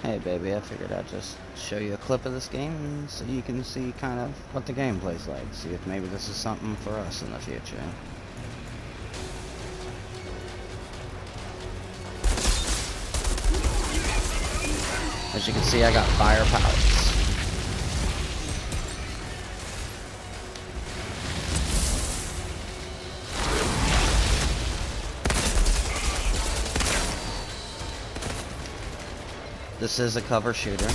Hey baby, I figured I'd just show you a clip of this game so you can see kind of what the gameplay's like. See if maybe this is something for us in the future. As you can see, I got fire pellets. This is a cover shooter.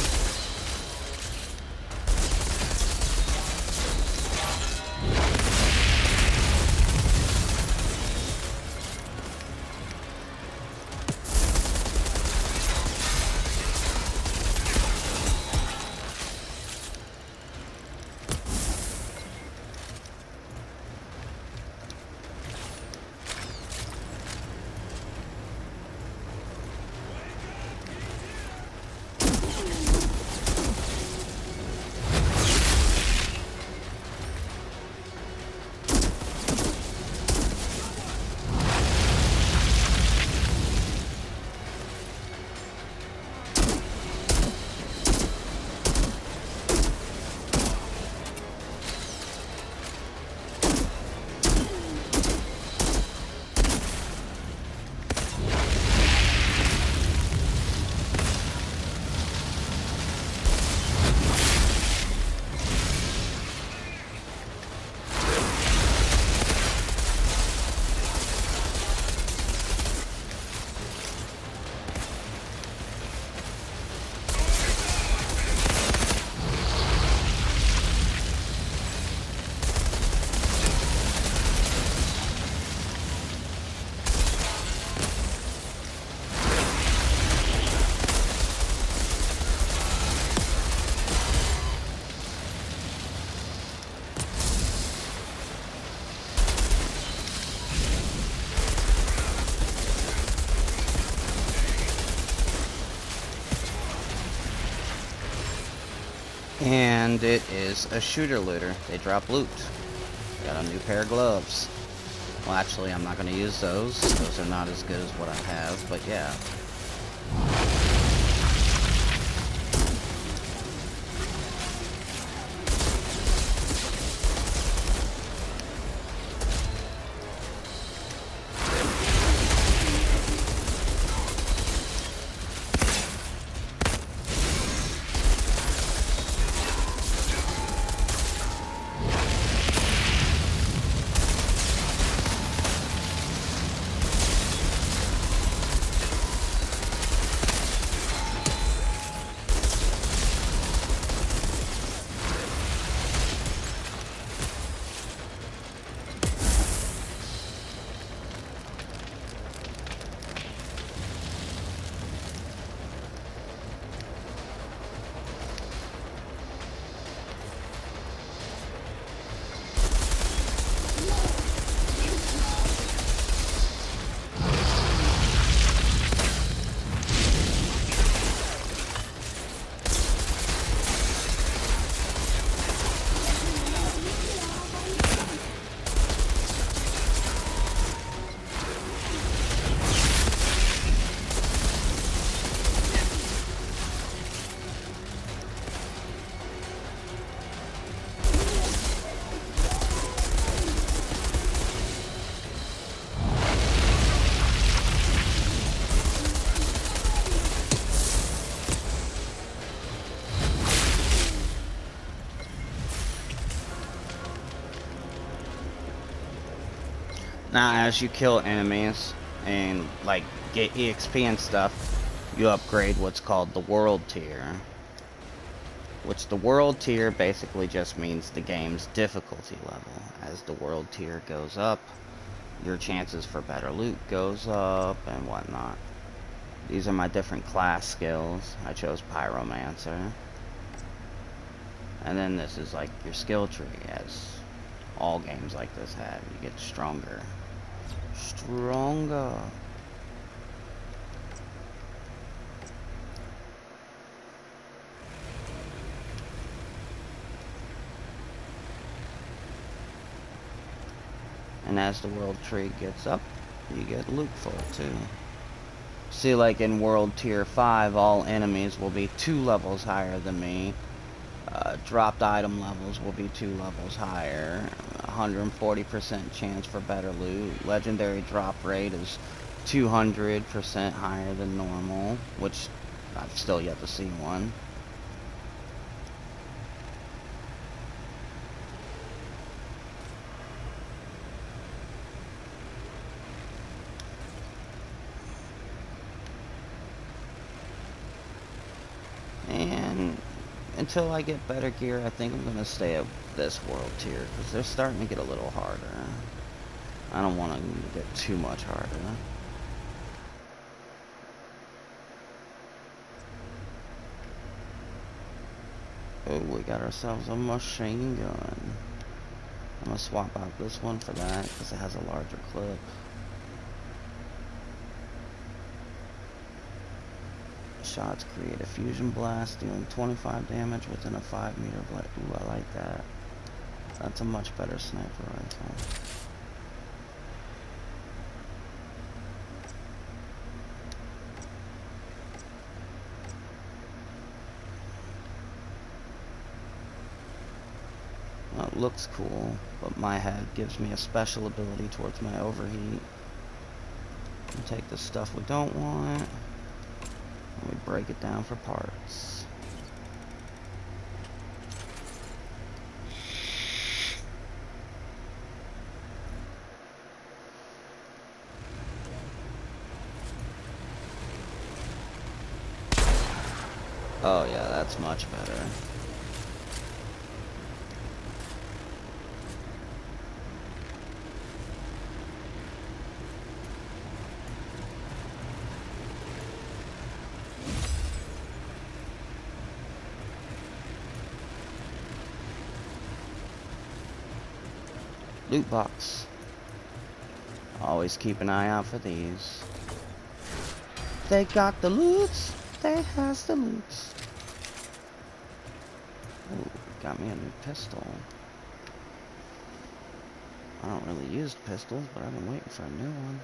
And it is a shooter looter. They drop loot. Got a new pair of gloves. Well, actually, I'm not going to use those. Those are not as good as what I have, but yeah. Now, as you kill enemies and like get EXP and stuff, you upgrade what's called the world tier. Which the world tier basically just means the game's difficulty level. As the world tier goes up, your chances for better loot goes up and whatnot. These are my different class skills. I chose Pyromancer. And then this is like your skill tree, as all games like this have. You get stronger. Stronger. And as the world tree gets up, you get loot for it too. See, like in World Tier 5, all enemies will be 2 levels higher than me. Dropped item levels will be 2 levels higher. 140% chance for better loot. Legendary drop rate is 200% higher than normal, which I've still yet to see one. And until I get better gear, I think I'm gonna stay at this world tier, because they're starting to get a little harder. I don't want to get too much harder. Oh, we got ourselves a machine gun. I'm gonna swap out this one for that, because it has a larger clip. Shots create a fusion blast, dealing 25 damage within a 5-meter blade. Ooh, I like that. That's a much better sniper rifle. Well, it looks cool, but my head gives me a special ability towards my overheat. We take the stuff we don't want, and we break it down for parts. Oh yeah, that's much better. Loot box. Always keep an eye out for these. They got the loots. They has the loots. Ooh, got me a new pistol. I don't really use pistols, but I've been waiting for a new one.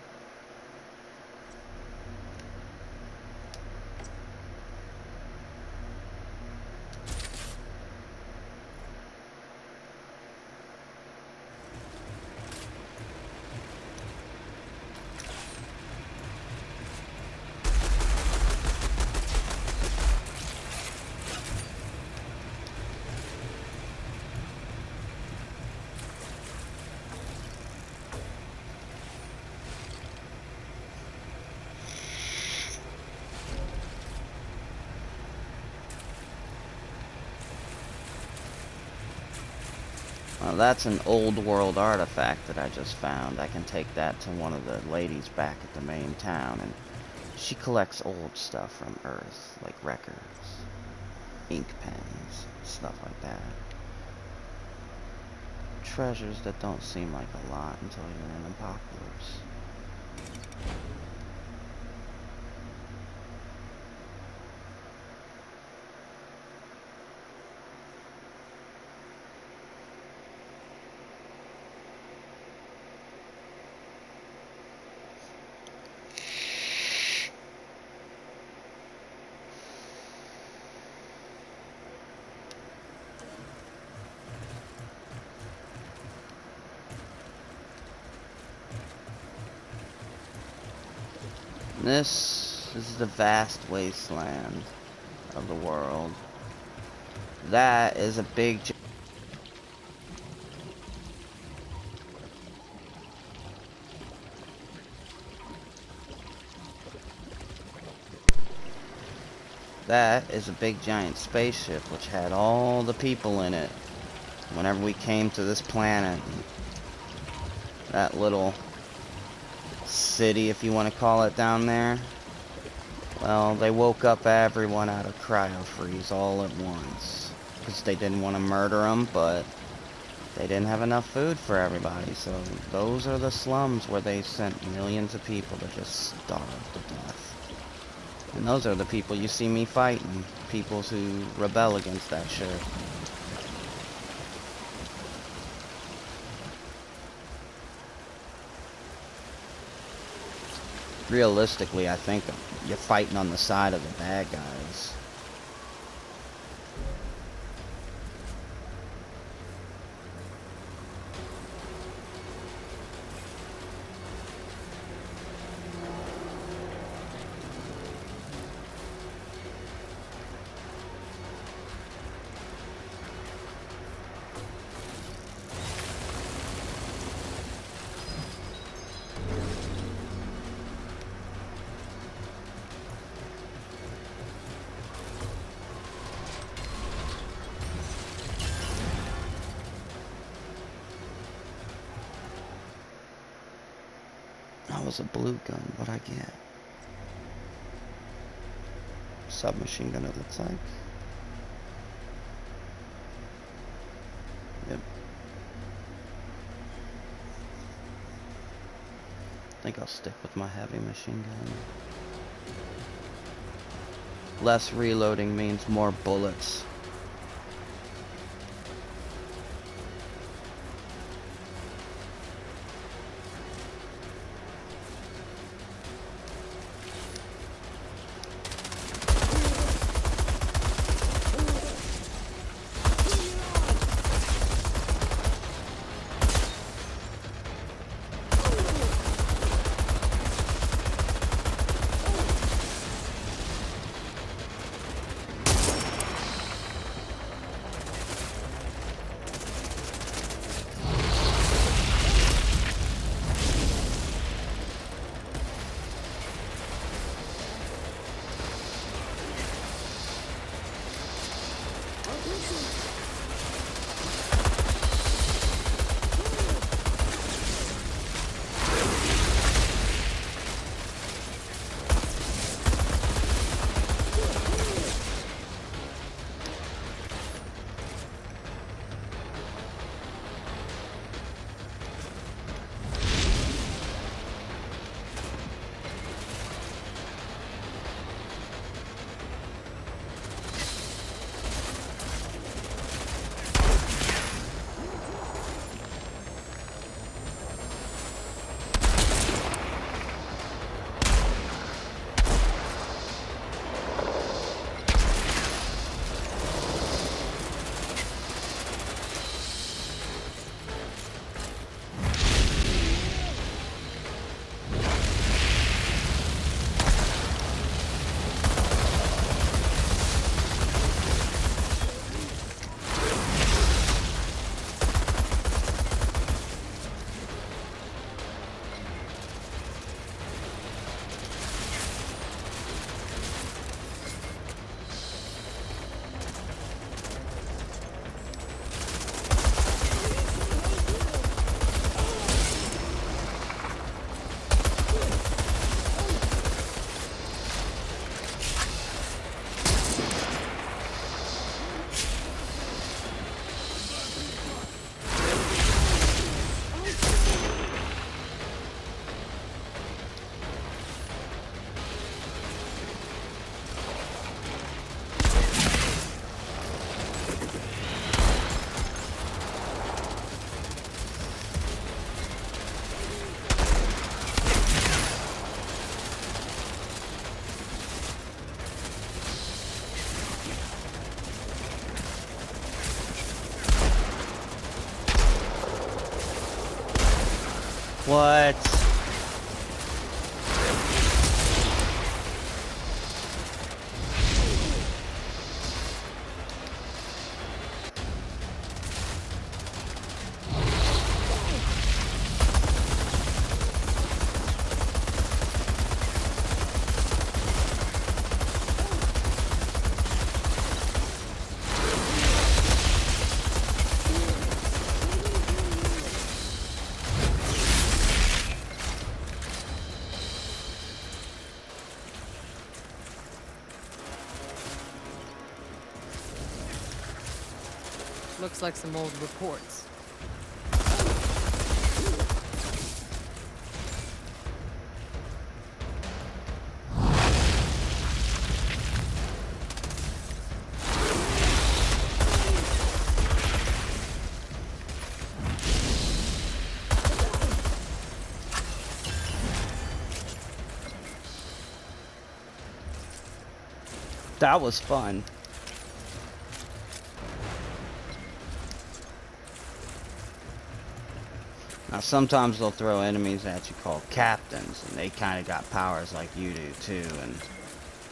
Well, that's an old world artifact that I just found. I can take that to one of the ladies back at the main town, and she collects old stuff from Earth, like records, ink pens, stuff like that. Treasures that don't seem like a lot until you're in Apocalypse. This is the vast wasteland of the world. That is a big... That is a big giant spaceship which had all the people in it whenever we came to this planet. That little city, if you want to call it, down there. Well, they woke up everyone out of cryo freeze all at once. Because they didn't want to murder them, but they didn't have enough food for everybody. So those are the slums where they sent millions of people to just starve to death. And those are the people you see me fighting. People who rebel against that shit. realistically, I think you're fighting on the side of the bad guys. That was a blue gun. What'd I get? Submachine gun, it looks like. Yep. I think I'll stick with my heavy machine gun. Less reloading means more bullets. What? Looks like some old reports. That was fun. Now sometimes they'll throw enemies at you called captains, and they kind of got powers like you do too, and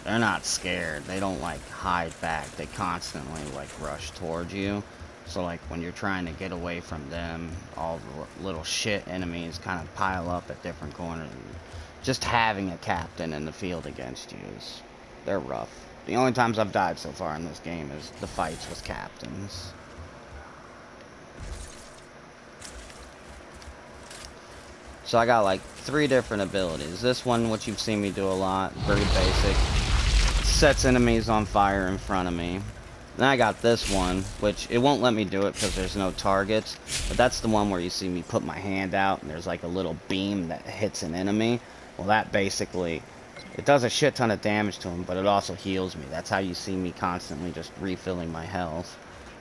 they're not scared. They don't like hide back. They constantly like rush towards you. So like when you're trying to get away from them, all the little shit enemies kind of pile up at different corners. Just having a captain in the field against you is, they're rough. The only times I've died so far in this game is the fights with captains. So I got like 3 different abilities. This one, which you've seen me do a lot, very basic, sets enemies on fire in front of me. Then I got this one, which it won't let me do it because there's no targets, but that's the one where you see me put my hand out and there's like a little beam that hits an enemy. Well, that basically, it does a shit ton of damage to him, but it also heals me. That's how you see me constantly just refilling my health.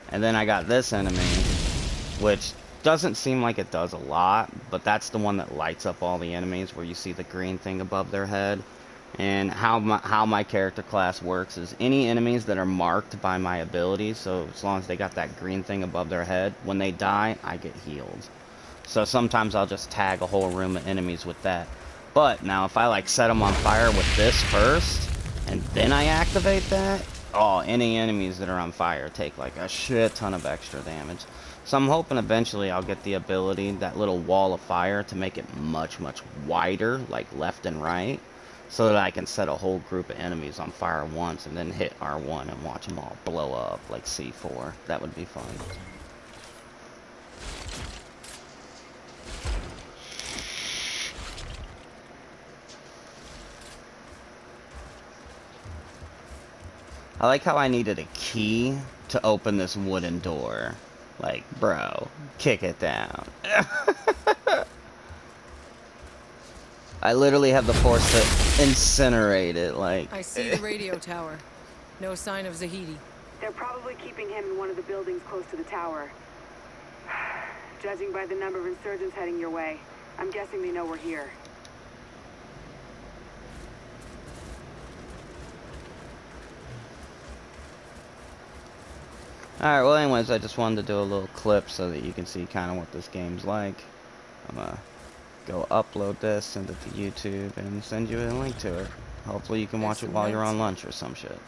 And then I got this enemy, which doesn't seem like it does a lot, but that's the one that lights up all the enemies where you see the green thing above their head. And how my character class works is any enemies that are marked by my abilities, so as long as they got that green thing above their head, when they die, I get healed. So sometimes I'll just tag a whole room of enemies with that. But now if I like set them on fire with this first, and then I activate that, oh, any enemies that are on fire take like a shit ton of extra damage. So I'm hoping eventually I'll get the ability, that little wall of fire, to make it much, much wider, like left and right, so that I can set a whole group of enemies on fire once and then hit R1 and watch them all blow up like C4. That would be fun. I like how I needed a key to open this wooden door. Like, bro, kick it down. I literally have the force to incinerate it, like... I see the radio tower. No sign of Zahidi. They're probably keeping him in one of the buildings close to the tower. Judging by the number of insurgents heading your way, I'm guessing they know we're here. Alright, well anyways, I just wanted to do a little clip so that you can see kind of what this game's like. I'm gonna go upload this, send it to YouTube, and send you a link to it. Hopefully you can watch it while you're on lunch or some shit.